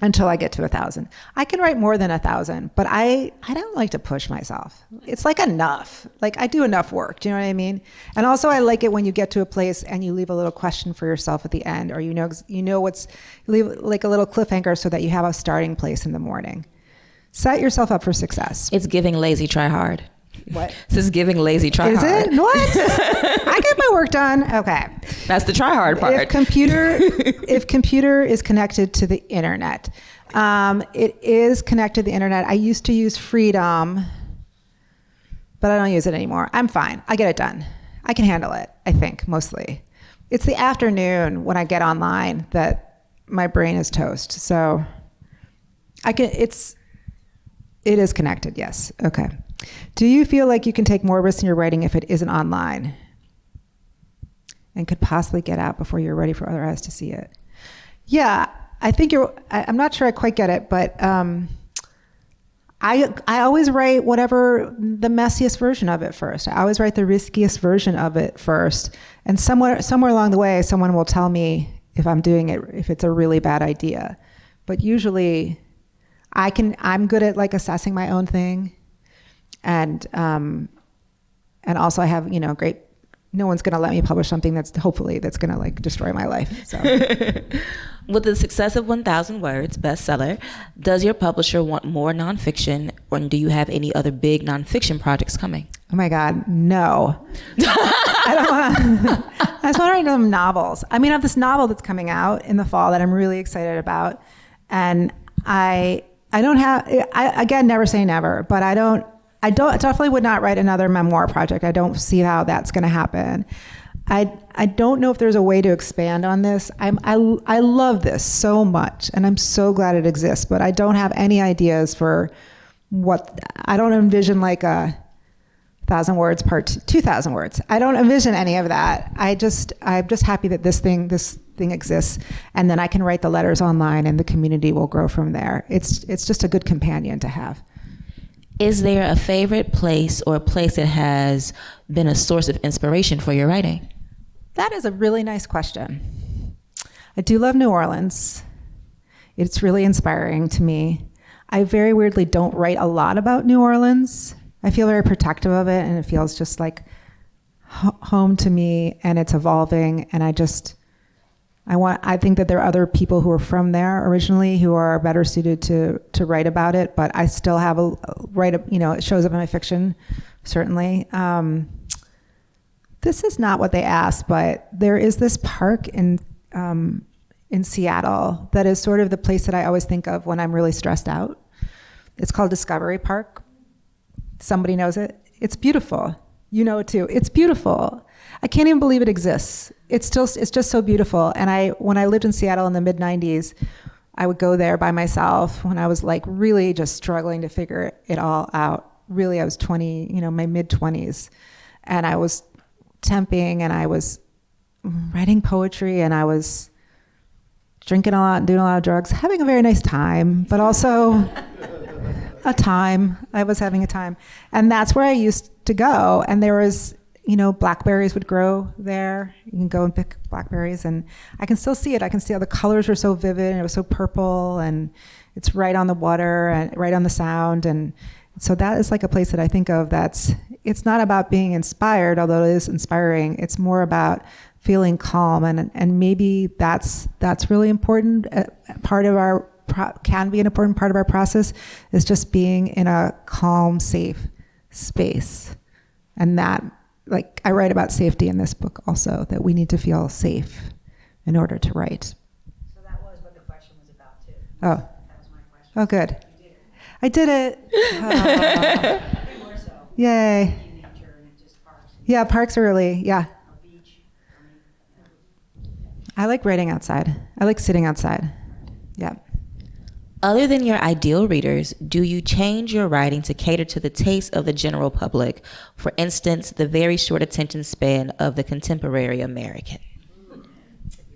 until I get to 1,000. I can write more than 1,000, but I don't like to push myself. It's like enough. Like I do enough work. Do you know what I mean? And also I like it when you get to a place and you leave a little question for yourself at the end, or you leave like a little cliffhanger so that you have a starting place in the morning. Set yourself up for success. It's giving lazy, try hard. What? This is giving lazy, try Is hard. it? What? I get my work done. Okay. That's the try hard part. If computer is connected to the internet, it is connected to the internet. I used to use Freedom, but I don't use it anymore. I'm fine. I get it done. I can handle it, I think, mostly. It's the afternoon when I get online that my brain is toast. So it is connected, yes. Okay. Do you feel like you can take more risks in your writing if it isn't online and could possibly get out before you're ready for other eyes to see it? Yeah, I think I'm not sure I quite get it, but I always write whatever the messiest version of it first. I always write the riskiest version of it first. And somewhere along the way, someone will tell me if I'm doing it, if it's a really bad idea. But usually I'm good at like assessing my own thing. And also I have, great, no one's going to let me publish something that's going to like destroy my life. So. With the success of 1,000 Words bestseller, does your publisher want more nonfiction, or do you have any other big nonfiction projects coming? Oh my God, no. I just want to write some novels. I mean, I have this novel that's coming out in the fall that I'm really excited about. And I again, never say never, but I definitely would not write another memoir project. I don't see how that's going to happen. I don't know if there's a way to expand on this. I love this so much, and I'm so glad it exists, but I don't have any ideas for I don't envision like a 1,000 words part 2,000 words. I don't envision any of that. I'm just happy that this thing exists, and then I can write the letters online and the community will grow from there. It's just a good companion to have. Is there a favorite place or a place that has been a source of inspiration for your writing? That is a really nice question. I do love New Orleans. It's really inspiring to me. I very weirdly don't write a lot about New Orleans. I feel very protective of it, and it feels just like home to me, and it's evolving, and I think that there are other people who are from there originally who are better suited to write about it, but I still have it shows up in my fiction, certainly. This is not what they asked, but there is this park in Seattle that is sort of the place that I always think of when I'm really stressed out. It's called Discovery Park. Somebody knows it. It's beautiful. You know it too. It's beautiful. I can't even believe it exists. It's just so beautiful. And when I lived in Seattle in the mid-90s, I would go there by myself when I was like really just struggling to figure it all out. Really, I was 20, my mid-20s. And I was temping, and I was writing poetry, and I was drinking a lot and doing a lot of drugs, having a very nice time, but also I was having a time. And that's where I used to go. And there was, blackberries would grow there. You can go and pick blackberries, and I can still see it. I can see how the colors were so vivid, and it was so purple, and it's right on the water and right on the sound. And so that is like a place that I think of it's not about being inspired, although it is inspiring. It's more about feeling calm, and maybe that's really important part of our can be an important part of our process is just being in a calm, safe space. And that, like, I write about safety in this book also, that we need to feel safe in order to write. So that was what the question was about too. Oh. That was my question. Oh, good. You did it. I did it. I think more so. Yay. In nature and just parks. Yeah, parks early. Yeah. A beach. I like writing outside. I like sitting outside. Yeah. Other than your ideal readers, do you change your writing to cater to the taste of the general public? For instance, the very short attention span of the contemporary American. I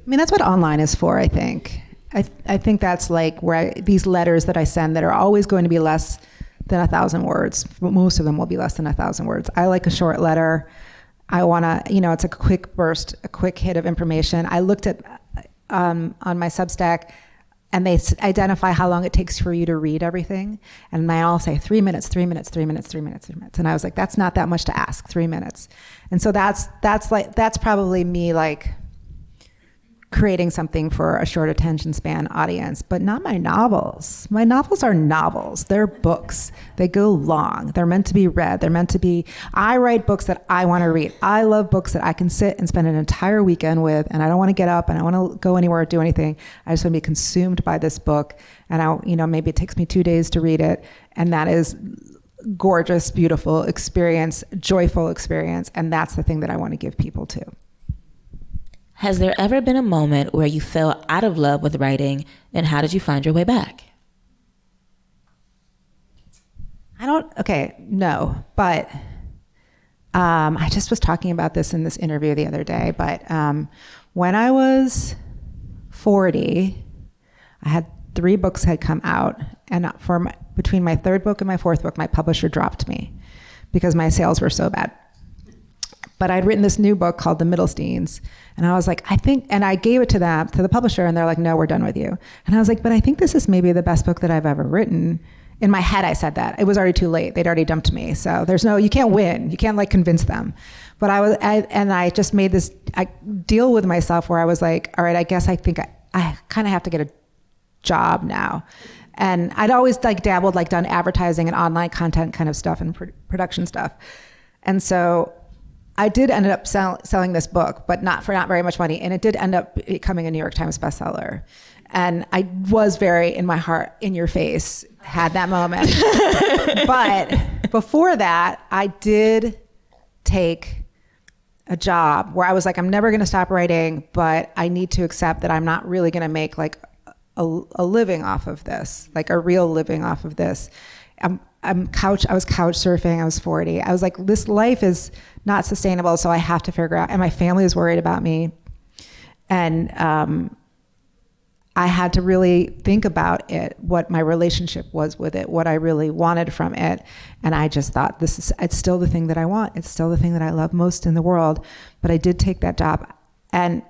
mean, that's what online is for, I think. I think that's like where these letters that I send that are always going to be less than 1,000 words. Most of them will be less than 1,000 words. I like a short letter. I want to, it's a quick burst, a quick hit of information. I looked at, on my Substack, and they identify how long it takes for you to read everything. And they all say 3 minutes, 3 minutes, 3 minutes, 3 minutes, 3 minutes. And I was like, that's not that much to ask, 3 minutes. And so that's probably me, like, creating something for a short attention span audience, but not my novels. My novels are novels. They're books. They go long. They're meant to be read. I write books that I want to read. I love books that I can sit and spend an entire weekend with, and I don't want to get up and I want to go anywhere or do anything. I just want to be consumed by this book. And maybe it takes me 2 days to read it. And that is gorgeous, beautiful experience, joyful experience. And that's the thing that I want to give people too. Has there ever been a moment where you fell out of love with writing, and how did you find your way back? No, but I just was talking about this in this interview the other day, but when I was 40, I had 3 books had come out, and between my 3rd book and my 4th book, my publisher dropped me because my sales were so bad. But I'd written this new book called The Middlesteins, and I was like, and I gave it to the publisher, and they're like, no, we're done with you. And I was like, but I think this is maybe the best book that I've ever written. In my head, I said that. It was already too late. They'd already dumped me. So you can't win. You can't, like, convince them. But I just made this deal with myself where I was like, all right, I guess I think I kind of have to get a job now. And I'd always, like, dabbled, like, done advertising and online content kind of stuff and production stuff. And so I did end up selling this book, but not very much money. And it did end up becoming a New York Times bestseller. And I was very, in my heart, in your face, had that moment. But before that, I did take a job where I was like, I'm never going to stop writing, but I need to accept that I'm not really going to make, like, a living off of this, like a real living off of this. I was couch surfing. I was 40. I was like, this life is not sustainable, so I have to figure out. And my family is worried about me, and I had to really think about it, what my relationship was with it, what I really wanted from it. And I just thought, it's still the thing that I want. It's still the thing that I love most in the world. But I did take that job, and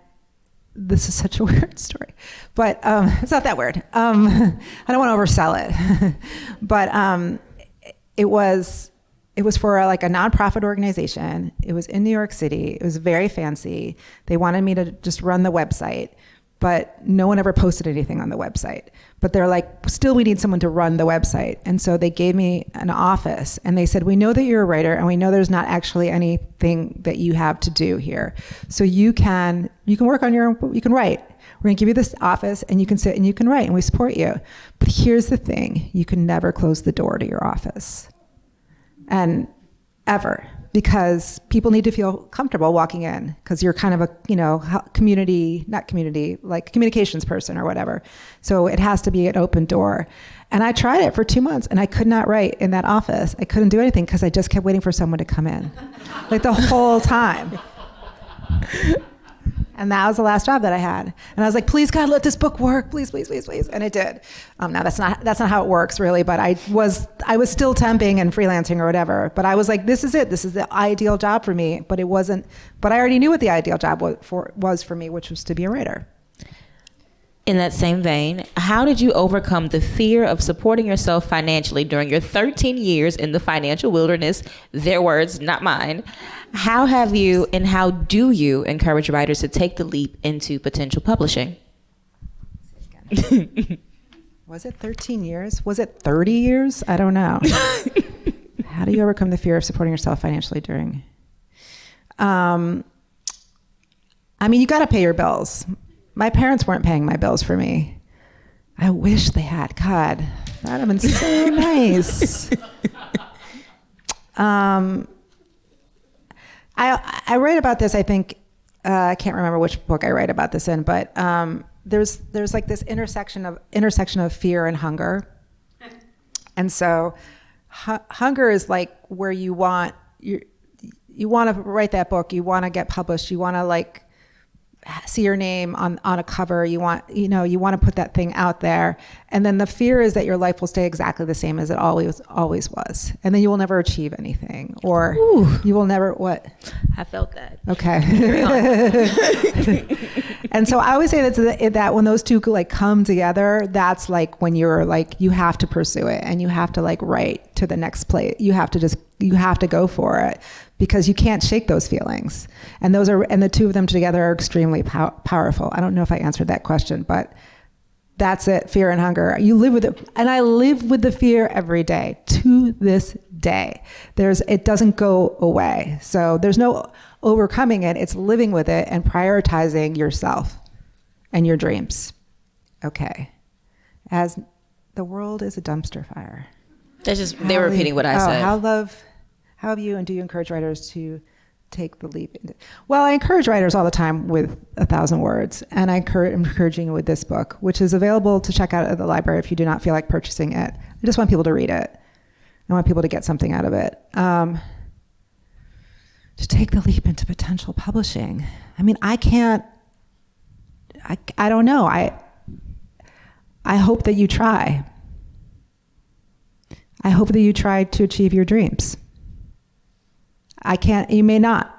this is such a weird story, but it's not that weird. I don't want to oversell it, but it was for a nonprofit organization. It was in New York City. It was very fancy. They wanted me to just run the website, but no one ever posted anything on the website. But they're like, still, we need someone to run the website. And so they gave me an office, and they said, we know that you're a writer, and we know there's not actually anything that you have to do here. So you can work on your own, you can write. We're gonna give you this office, and you can sit and you can write, and we support you. But here's the thing, you can never close the door to your office. And ever. Because people need to feel comfortable walking in, because you're kind of a, communications person or whatever. So it has to be an open door. And I tried it for 2 months, and I could not write in that office. I couldn't do anything because I just kept waiting for someone to come in, like the whole time. And that was the last job that I had. And I was like, please, God, let this book work. Please, please, please, please. And it did. Now that's not how it works really, but I was still temping and freelancing or whatever. But I was like, this is it. This is the ideal job for me. But it wasn't, but I already knew what the ideal job was for me, which was to be a writer. In that same vein, how did you overcome the fear of supporting yourself financially during your 13 years in the financial wilderness? Their words, not mine. How have you and how do you encourage writers to take the leap into potential publishing? Was it 13 years? Was it 30 years? I don't know. How do you overcome the fear of supporting yourself financially during? I mean, you got to pay your bills. My parents weren't paying my bills for me. I wish they had. God, that would have been so nice. I write about this, I think, I can't remember which book I write about this in, but there's like this intersection of fear and hunger. And so hunger is like where you want to write that book, you want to get published, you want to like see your name on a cover, you want to put that thing out there. And then the fear is that your life will stay exactly the same as it always was. And then you will never achieve anything, or you will never, what? I felt that. Okay. And so I always say that when those two like come together, that's like when you're like, you have to pursue it and you have to like write to the next place. You have to go for it because you can't shake those feelings. And the two of them together are extremely powerful. I don't know if I answered that question, but that's it. Fear and hunger. You live with it. And I live with the fear every day to this day. It doesn't go away. So there's no overcoming it. It's living with it and prioritizing yourself and your dreams. Okay. As the world is a dumpster fire. They're repeating what I said. How have you, and do you encourage writers to take the leap? Well, I encourage writers all the time with 1,000 words, and I'm encouraging you with this book, which is available to check out at the library if you do not feel like purchasing it. I just want people to read it. I want people to get something out of it. To take the leap into potential publishing. I mean, I don't know. I hope that you try. I hope that you try to achieve your dreams. You may not,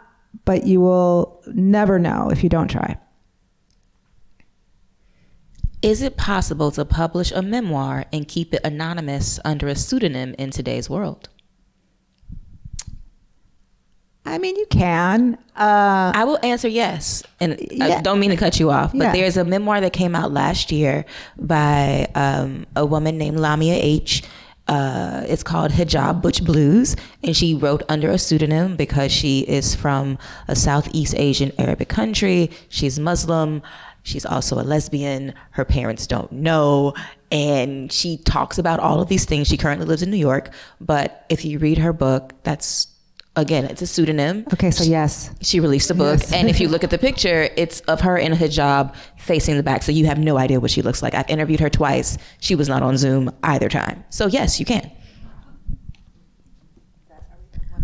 but you will never know if you don't try. Is it possible to publish a memoir and keep it anonymous under a pseudonym in today's world? I mean, you can. I will answer yes. And I don't mean to cut you off, but there's a memoir that came out last year by a woman named Lamia H. It's called Hijab Butch Blues, and she wrote under a pseudonym because she is from a Southeast Asian Arabic country. She's Muslim. She's also a lesbian. Her parents don't know. And she talks about all of these things. She currently lives in New York. But if you read her book, it's a pseudonym. Okay, so yes. She released a book. Yes. And if you look at the picture, it's of her in a hijab facing the back. So you have no idea what she looks like. I've interviewed her twice. She was not on Zoom either time. So yes, you can.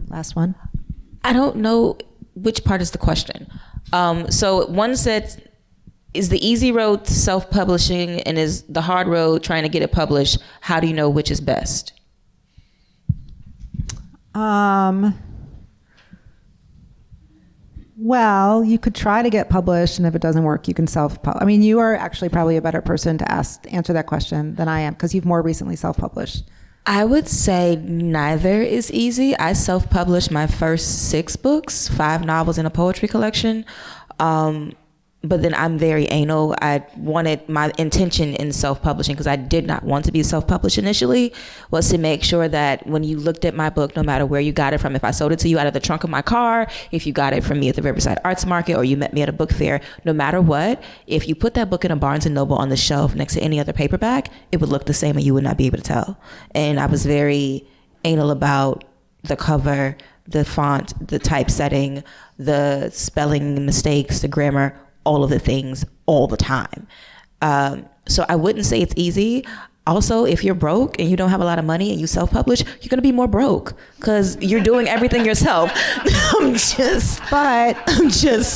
Last one. I don't know which part is the question. So one said, is the easy road to self-publishing and is the hard road trying to get it published? How do you know which is best? Well, you could try to get published, and if it doesn't work, you can self-publish. I mean, you are actually probably a better person to answer that question than I am, because you've more recently self-published. I would say neither is easy. I self-published my first 6 books, 5 novels and a poetry collection. But then I'm very anal. My intention in self-publishing, because I did not want to be self-published initially, was to make sure that when you looked at my book, no matter where you got it from, if I sold it to you out of the trunk of my car, if you got it from me at the Riverside Arts Market, or you met me at a book fair, no matter what, if you put that book in a Barnes & Noble on the shelf next to any other paperback, it would look the same and you would not be able to tell. And I was very anal about the cover, the font, the typesetting, the spelling mistakes, the grammar, all of the things all the time. So I wouldn't say it's easy. Also, if you're broke and you don't have a lot of money and you self-publish, you're going to be more broke because you're doing everything yourself. I'm just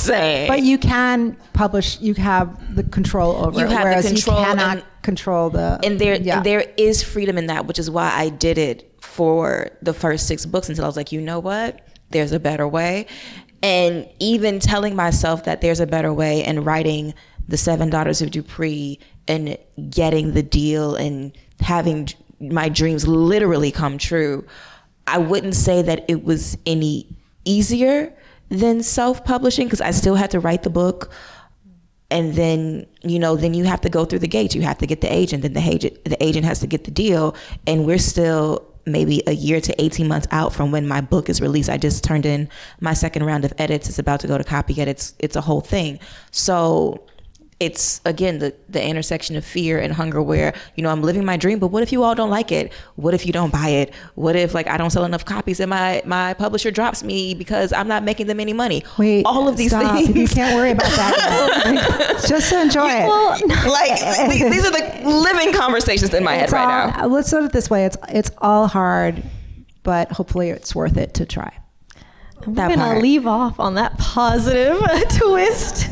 saying. But you can publish. You have the control over it, whereas you cannot control the. And there is freedom in that, which is why I did it for the first 6 books until I was like, you know what? There's a better way. And even telling myself that there's a better way and writing the Seven Daughters of Dupree and getting the deal and having my dreams literally come true, I wouldn't say that it was any easier than self-publishing, because I still had to write the book. And then, then you have to go through the gates. You have to get the agent, then the agent has to get the deal. And we're still maybe a year to 18 months out from when my book is released. I just turned in my second round of edits. It's about to go to copy edits. It's a whole thing. So it's, again, the intersection of fear and hunger where, I'm living my dream, but what if you all don't like it? What if you don't buy it? What if I don't sell enough copies and my publisher drops me because I'm not making them any money? Wait, all of these things. You can't worry about that. Just enjoy it. Well, these are the living conversations in my head right now. Let's put it this way. It's all hard, but hopefully it's worth it to try. We're going to leave off on that positive twist.